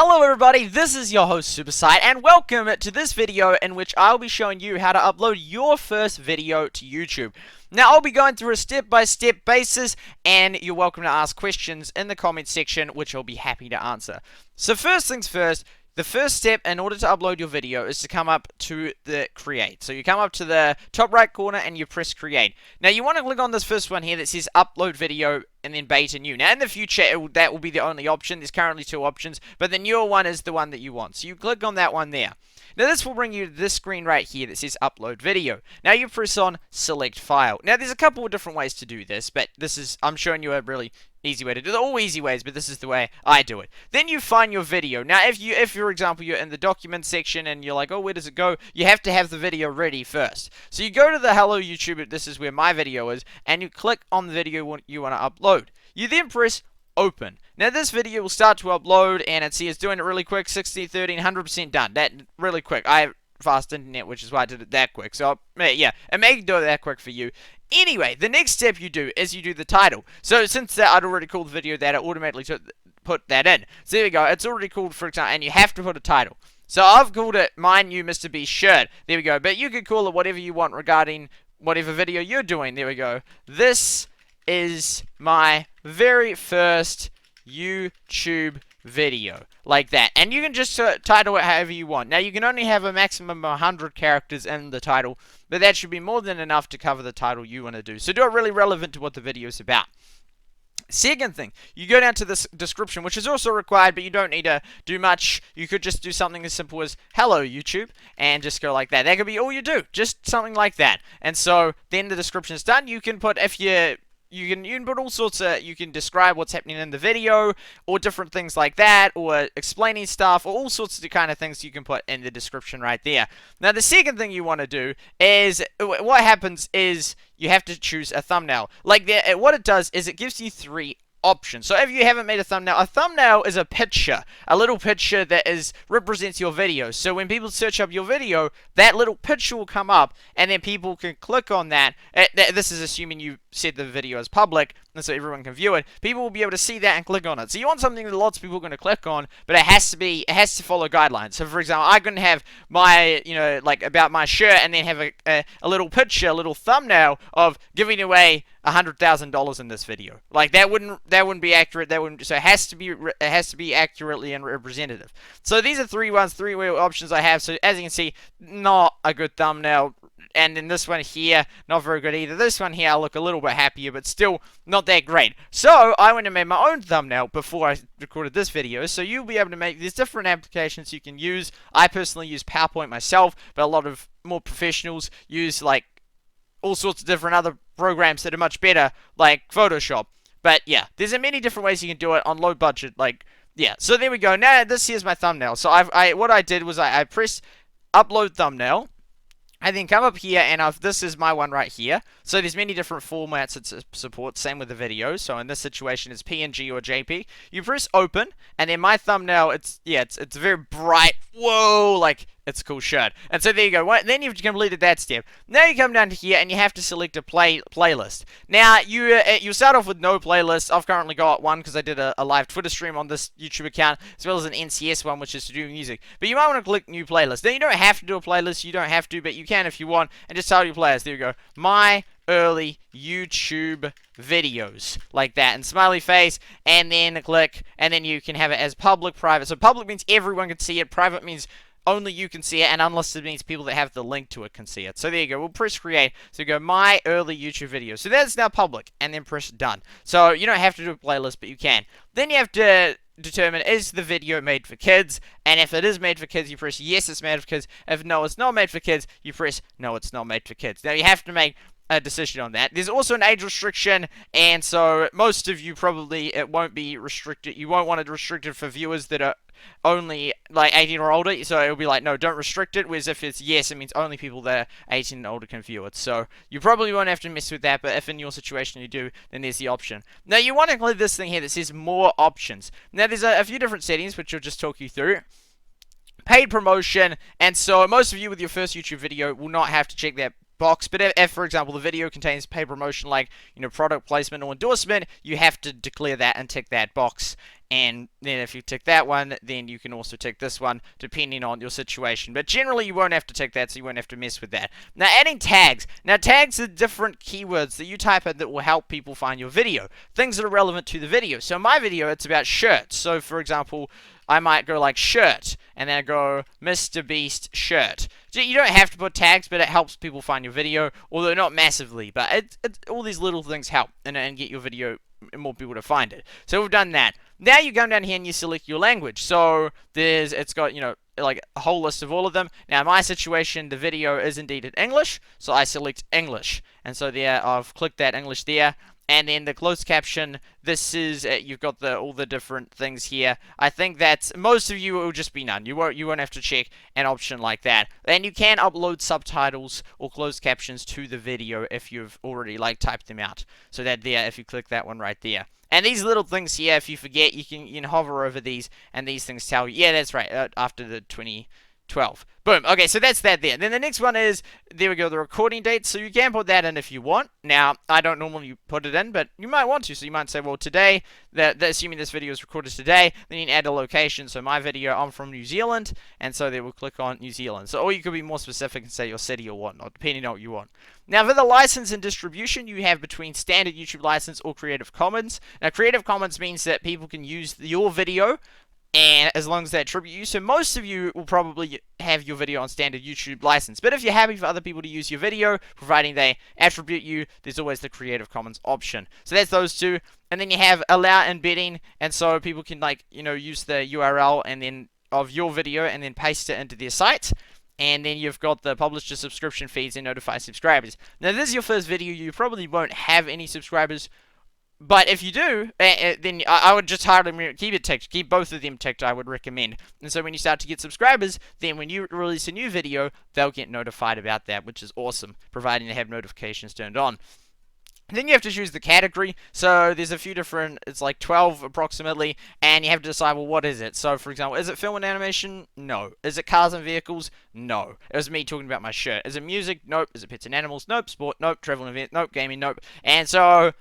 Hello everybody, this is your host Superside, and welcome to this video in which I'll be showing you how to upload your first video to YouTube. Now, I'll be going through a step-by-step basis, and you're welcome to ask questions in the comment section, which I'll be happy to answer. So first things first, the first step in order to upload your video is to come up to the create. So you come up to the top right corner and you press create. Now you want to click on this first one here that says upload video and then beta new. Now in the future that will be the only option. There's currently two options, but the newer one is the one that you want. So you click on that one there. Now this will bring you to this screen right here that says upload video. Now you press on select file. Now there's a couple of different ways to do this, but I'm showing you a really easy way to do it. They're all easy ways, but this is the way I do it. Then you find your video. Now if for example you're in the document section and you're like, oh, where does it go? You have to have the video ready first. So you go to the hello YouTube, this is where my video is, and you click on the video you want to upload. You then press open. Now this video will start to upload, and it's doing it really quick, 60, 30, 100% done. That really quick. I have fast internet, which is why I did it that quick. So yeah, it may do it that quick for you. Anyway, the next step you do is you do the title. So since I'd already called the video that, it automatically put that in. So there we go. It's already called, for example, and you have to put a title. So I've called it My New Mr. Beast Shirt. There we go. But you could call it whatever you want regarding whatever video you're doing. There we go. This is my very first YouTube video, like that, and you can just title it however you want. Now you can only have a maximum of 100 characters in the title, but that should be more than enough to cover the title you want to do, so do it really relevant to what the video is about. Second thing, you go down to this description, which is also required, but you don't need to do much. You could just do something as simple as hello YouTube and just go like that. That could be all you do, just something like that. And so then the description is done. You can put, you can put all sorts of, you can describe what's happening in the video, or different things like that, or explaining stuff, or all sorts of kind of things you can put in the description right there. Now the second thing you want to do is, what happens is, you have to choose a thumbnail. Like what it does is it gives you three options. So if you haven't made a thumbnail is a picture, a little picture that represents your video. So when people search up your video, that little picture will come up, and then people can click on that. This is assuming you set the video as public, and so everyone can view it. People will be able to see that and click on it. So you want something that lots of people are going to click on, but it has to follow guidelines. So for example, I couldn't have my, like about my shirt, and then have a little picture, a little thumbnail of giving away $100,000 in this video. Like that wouldn't be accurate. So it has to be accurately and representative. So these are three options I have. So as you can see, not a good thumbnail. And then this one here, not very good either. This one here, I look a little bit happier, but still not that great. So I went and made my own thumbnail before I recorded this video. So you'll be able to make these different applications you can use. I personally use PowerPoint myself, but a lot of more professionals use like all sorts of different other programs that are much better, like Photoshop. But yeah, there's many different ways you can do it on low budget. Like, yeah, so there we go. Now this here's my thumbnail. So what I did was I pressed upload thumbnail. I then come up here, and this is my one right here. So there's many different formats it supports, same with the video. So in this situation, it's PNG or JPEG. You press open, and then my thumbnail, it's very bright. Whoa, like, it's a cool shirt. And so there you go. Then you've completed that step. Now you come down to here, and you have to select a playlist. Now, you start off with no playlist. I've currently got one because I did a live Twitter stream on this YouTube account, as well as an NCS one, which is to do with music. But you might want to click new playlist. Now, you don't have to do a playlist. You don't have to, but you can if you want. And just title your playlist. There you go. My early YouTube videos, like that, and smiley face, and then click, and then you can have it as public, private. So public means everyone can see it, private means only you can see it, and unlisted means people that have the link to it can see it. So there you go. We'll press create. So you go my early YouTube videos. So that's now public, and then press done. So you don't have to do a playlist, but you can. Then you have to determine, is the video made for kids? And if it is made for kids, you press yes, it's made for kids. If no, it's not made for kids, you press no, it's not made for kids. Now you have to make a decision on that. There's also an age restriction, and so most of you probably, it won't be restricted. You won't want it restricted for viewers that are only like 18 or older, so it'll be like, no, don't restrict it, whereas if it's yes, it means only people that are 18 and older can view it. So you probably won't have to mess with that, but if in your situation you do, then there's the option. Now you want to include this thing here that says more options. Now there's a few different settings which I'll just talk you through. Paid promotion, and so most of you with your first YouTube video will not have to check that box, but if, for example, the video contains paid promotion like, product placement or endorsement, you have to declare that and tick that box. and then if you tick that one, then you can also tick this one, depending on your situation. But generally, you won't have to tick that, so you won't have to mess with that. Now, adding tags. Now, tags are different keywords that you type in that will help people find your video. Things that are relevant to the video. So, in my video, it's about shirts. So, for example, I might go like shirt, and then I go Mr. Beast shirt. So you don't have to put tags, but it helps people find your video, although not massively. But all these little things help and get your video more people to find it. So we've done that. Now you go down here and you select your language. So it's got, like a whole list of all of them. Now in my situation, the video is indeed in English, so I select English. And so there, I've clicked that English there. And then the closed caption, this is, you've got all the different things here. I think that most of you will just be none. You won't have to check an option like that. And you can upload subtitles or closed captions to the video if you've already typed them out. So that there, if you click that one right there. And these little things here, if you forget, you can hover over these, and these things tell you, yeah, that's right, after the 2012. Boom. Okay, so that's that there. Then the next one is, there we go, the recording date. So you can put that in if you want. Now, I don't normally put it in, but you might want to. So you might say, well, today, assuming this video is recorded today, then you can add a location. So my video, I'm from New Zealand, and so they will click on New Zealand. So, or you could be more specific and say your city or whatnot, depending on what you want. Now, for the license and distribution, you have between standard YouTube license or Creative Commons. Now, Creative Commons means that people can use your video, and as long as they attribute you. So most of you will probably have your video on standard YouTube license. But if you're happy for other people to use your video, providing they attribute you, there's always the Creative Commons option. So that's those two. And then you have allow embedding, and so people can use the URL and then of your video and then paste it into their site. And then you've got the publish to subscription feeds and notify subscribers. Now this is your first video, you probably won't have any subscribers. But if you do, then I would just hardly keep it ticked. Keep both of them ticked, I would recommend. And so when you start to get subscribers, then when you release a new video, they'll get notified about that, which is awesome, providing they have notifications turned on. Then you have to choose the category. So there's a few different, it's like 12 approximately, and you have to decide, well, what is it? So for example, is it film and animation? No. Is it cars and vehicles? No. It was me talking about my shirt. Is it music? Nope. Is it pets and animals? Nope. Sport? Nope. Travel and event? Nope. Gaming? Nope. And so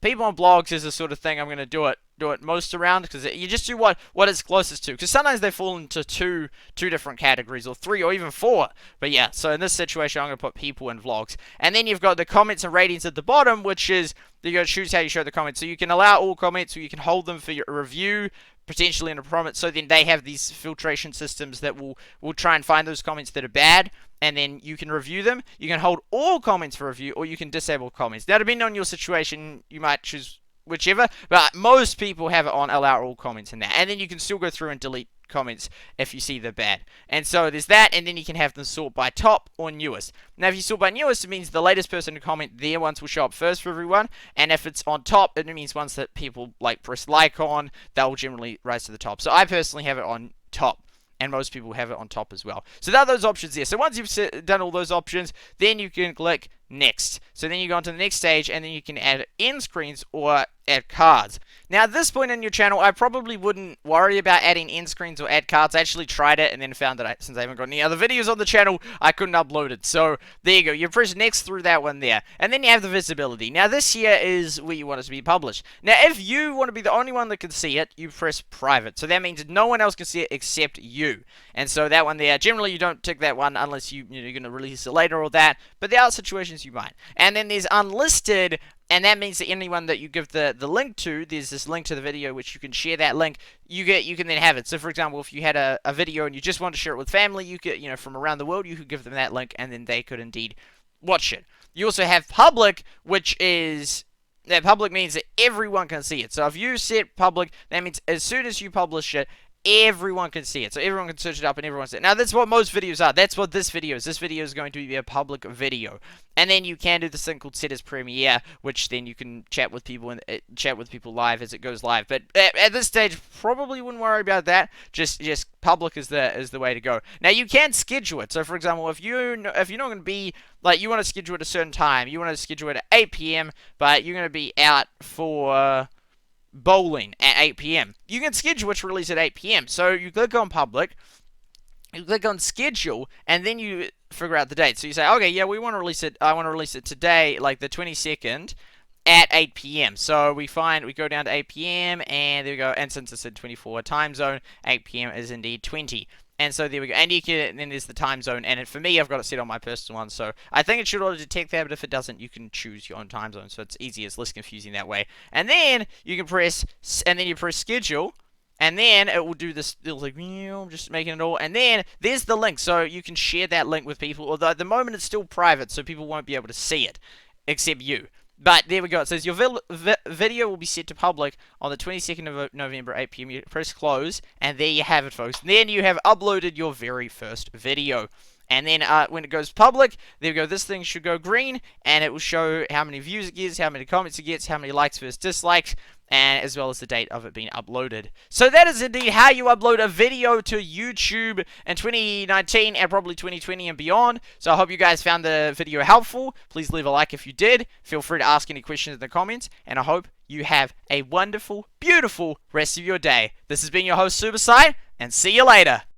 people on blogs is the sort of thing I'm going to do it most around, because you just do what it's closest to, because sometimes they fall into two different categories, or 3, or even 4. But yeah, so in this situation I'm going to put people and vlogs. And then you've got the comments and ratings at the bottom, which is you're going to choose how you show the comments. So you can allow all comments, or you can hold them for your review, potentially in a prompt. So then they have these filtration systems that will try and find those comments that are bad, and then you can review them. You can hold all comments for review, or you can disable comments. Now, depending on your situation, you might choose whichever, but most people have it on allow all comments in that. And then you can still go through and delete comments if you see they're bad. And so there's that, and then you can have them sort by top or newest. Now, if you sort by newest, it means the latest person to comment, their ones will show up first for everyone. And if it's on top, it means ones that people press like on, they'll generally rise to the top. So I personally have it on top, and most people have it on top as well. So there are those options there. So once you've done all those options, then you can click next. So then you go on to the next stage, and then you can add end screens or add cards. Now at this point in your channel, I probably wouldn't worry about adding end screens or add cards. I actually tried it and then found that since I haven't got any other videos on the channel, I couldn't upload it. So there you go. You press next through that one there. And then you have the visibility. Now this here is where you want it to be published. Now if you want to be the only one that can see it, you press private. So that means no one else can see it except you. And so that one there, generally you don't tick that one unless you're going to release it later or that. But there are situations you might. And then there's unlisted, and that means that anyone that you give the link to, there's this link to the video which you can share that link, you can then have it. So for example, if you had a video and you just want to share it with family, you could, from around the world, you could give them that link, and then they could indeed watch it. You also have public, which is, that public means that everyone can see it. So if you set public, that means as soon as you publish it, everyone can see it. So everyone can search it up and everyone see it. Now that's what most videos are. That's what this video is. This video is going to be a public video. And then you can do this thing called set as premiere, which then you can chat with people and chat with people live as it goes live. But at this stage, probably wouldn't worry about that. Just public is the way to go. Now you can schedule it. So for example, if you're not going to be you want to schedule it at a certain time, you want to schedule it at 8 p.m., but you're going to be out for bowling at 8 p.m. You can schedule it to release at 8 p.m. So you click on public, you click on schedule, and then you figure out the date. So you say, okay, yeah, we want to release it. I want to release it today, like the 22nd at 8 p.m. So we go down to 8 p.m. and there we go. And since it's in 24 time zone, 8 p.m. is indeed 20. And so there we go. And you can, and then there's the time zone. And for me, I've got it set on my personal one. So I think it should auto detect that. But if it doesn't, you can choose your own time zone. So it's easier. It's less confusing that way. And then you can press, and then you press schedule. And then it will do this little like, just making it all. And then there's the link. So you can share that link with people. Although at the moment it's still private. So people won't be able to see it. Except you. But there we go. It says your video will be set to public on the 22nd of November, 8 p.m. You press close, and there you have it, folks. And then you have uploaded your very first video. And then when it goes public, there we go. This thing should go green, and it will show how many views it gets, how many comments it gets, how many likes versus dislikes, and as well as the date of it being uploaded. So that is indeed how you upload a video to YouTube in 2019 and probably 2020 and beyond. So I hope you guys found the video helpful. Please leave a like if you did. Feel free to ask any questions in the comments, and I hope you have a wonderful, beautiful rest of your day. This has been your host, Superside, and see you later.